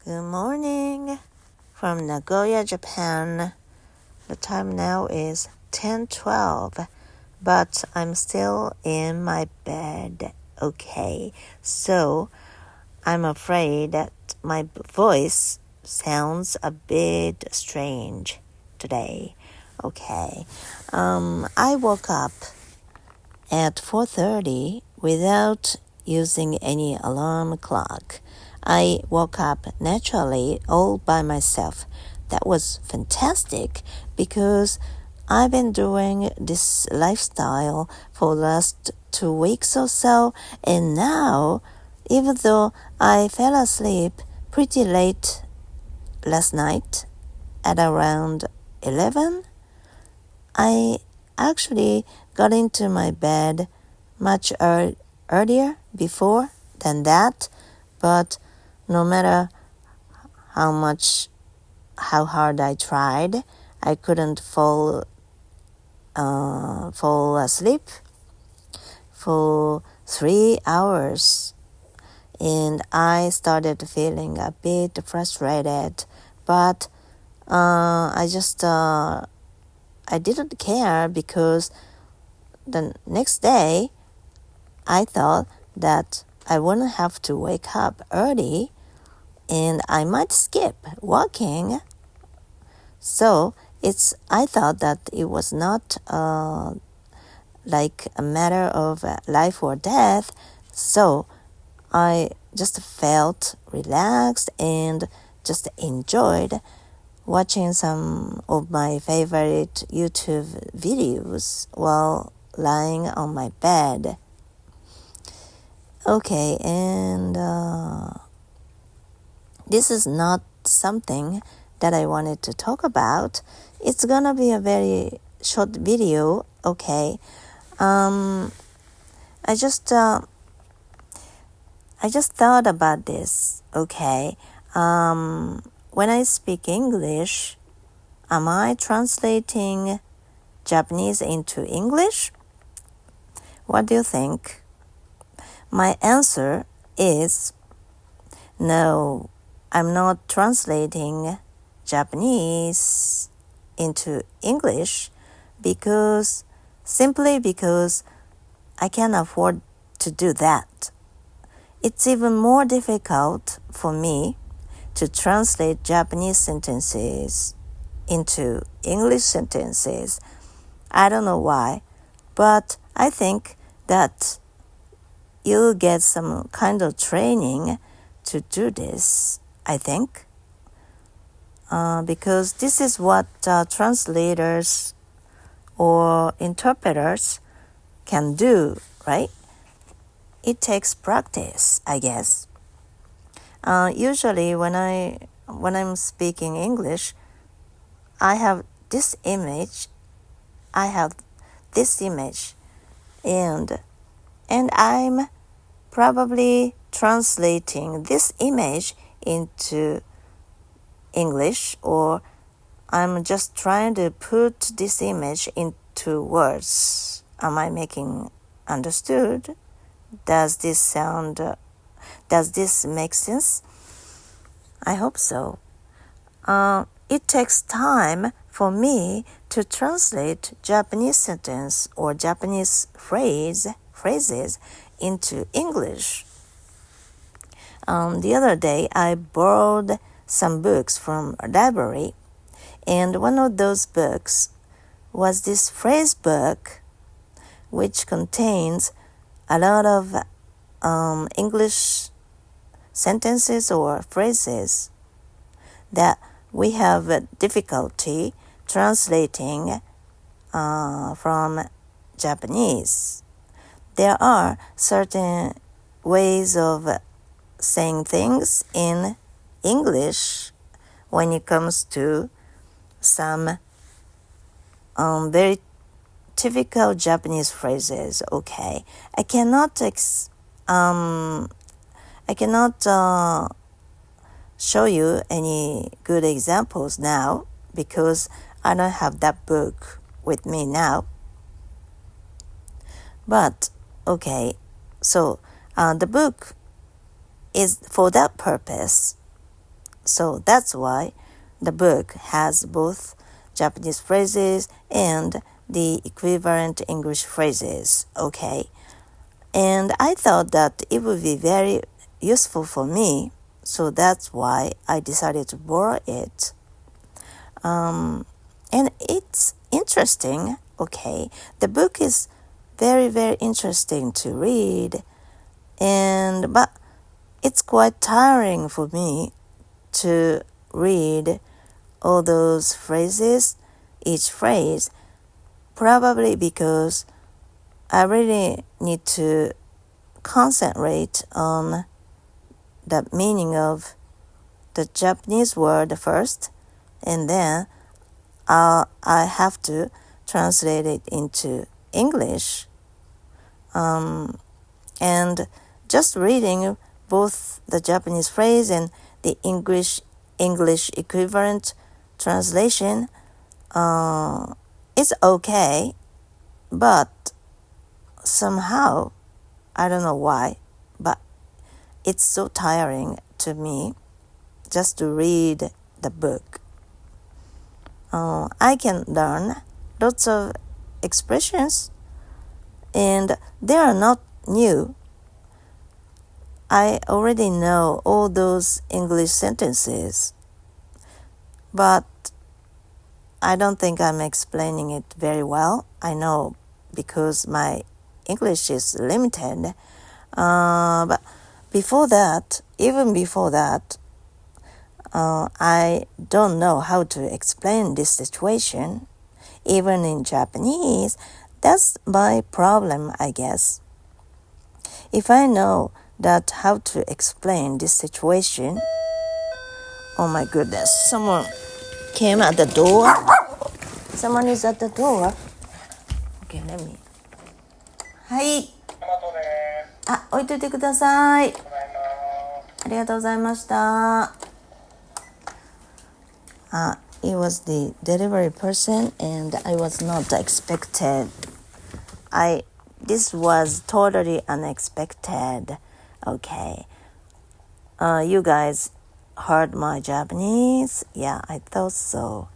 Good morning from Nagoya, Japan. The time now is 10:12, but I'm still in my bed. Okay, so I'm afraid that my voice sounds a bit strange today. Okay, I woke up at 4:30 without using any alarm clock. I woke up naturally all by myself. That was fantastic because I've been doing this lifestyle for the last 2 weeks or so, and now, even though I fell asleep pretty late last night at around 11, I actually got into my bed much earlier before than that, but no matter how hard I tried, I couldn't fall asleep for 3 hours, and I started feeling a bit frustrated, but I didn't care because the next day I thought that I wouldn't have to wake up early and I might skip walking. So I thought that it was not like a matter of life or death. So I just felt relaxed and just enjoyed watching some of my favorite YouTube videos while lying on my bed. Okay, and this is not something that I wanted to talk about. It's gonna be a very short video, okay? I just thought about this, okay? When I speak English, am I translating Japanese into English? What do you think? My answer is no, I'm not translating Japanese into English simply because I can't afford to do that. It's even more difficult for me to translate Japanese sentences into English sentences. I don't know why, but I think that you'll get some kind of training to do this, I think. Because this is what translators or interpreters can do, right? It takes practice, I guess. Usually when I'm speaking English, I have this image, and I'm probably translating this image into English, or I'm just trying to put this image into words. Am I making understood? Does this make sense? I hope so. It takes time for me to translate Japanese sentence or Japanese phrases into English. The other day, I borrowed some books from a library, and one of those books was this phrase book, which contains a lot of English sentences or phrases that we have difficulty translating from Japanese. There are certain ways of saying things in English when it comes to some very typical Japanese phrases. Okay, I cannot show you any good examples now because I don't have that book with me now. But okay, so the book is for that purpose. So that's why the book has both Japanese phrases and the equivalent English phrases, okay? And I thought that it would be very useful for me, so that's why I decided to borrow it. And it's interesting, okay? The book is very, very interesting to read, but it's quite tiring for me to read all those phrases, each phrase, probably because I really need to concentrate on the meaning of the Japanese word first, and then I have to translate it into English. And just reading both the Japanese phrase and the English equivalent translation is okay, but somehow, I don't know why, but it's so tiring to me just to read the book. I can learn lots of expressions, and they are not new. I already know all those English sentences, but I don't think I'm explaining it very well. I know because my English is limited. But even before that, I don't know how to explain this situation. Even in Japanese, that's my problem, I guess. If I know that how to explain this situation, oh my goodness, someone came at the door. Someone is at the door. Okay, let me. はい。置いといてください。ありがとうございました。It was the delivery person and I was not expected. This was totally unexpected. Okay. You guys heard my Japanese? Yeah, I thought so.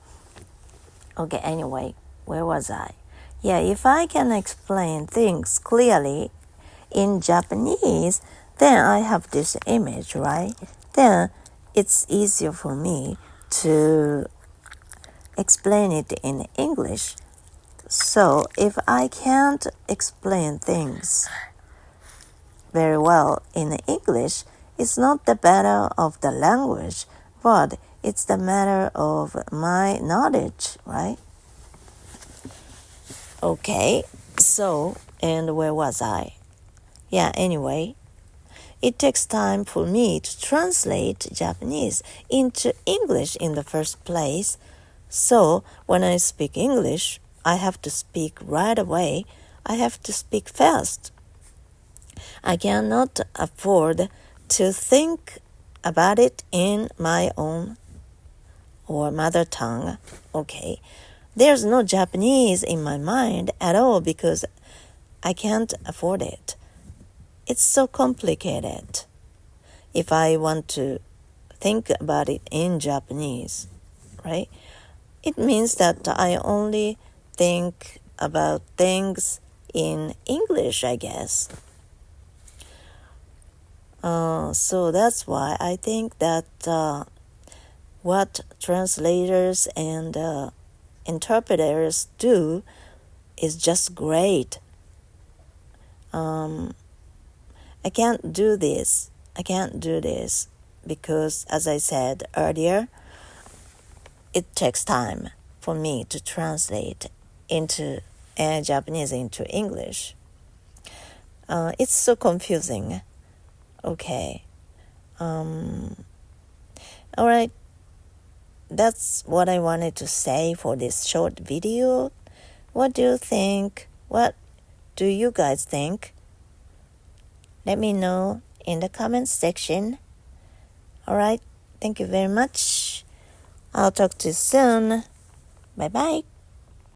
Okay, anyway, where was I? Yeah, if I can explain things clearly in Japanese, then I have this image, right? Then it's easier for me to explain it in English. So if I can't explain things very well in English, it's not the matter of the language, but it's the matter of my knowledge, right? Okay, so, and where was I? Yeah, anyway, it takes time for me to translate Japanese into English in the first place. So, when I speak English, I have to speak right away. I have to speak fast. I cannot afford to think about it in my own or mother tongue. Okay, there's no Japanese in my mind at all because I can't afford it. It's so complicated if I want to think about it in Japanese, right? It means that I only think about things in English, I guess. So that's why I think that what translators and interpreters do is just great. I can't do this because, as I said earlier, it takes time for me to translate into Japanese into English. It's so confusing. Okay. All right. That's what I wanted to say for this short video. What do you think? What do you guys think? Let me know in the comments section. All right. Thank you very much. I'll talk to you soon. Bye-bye.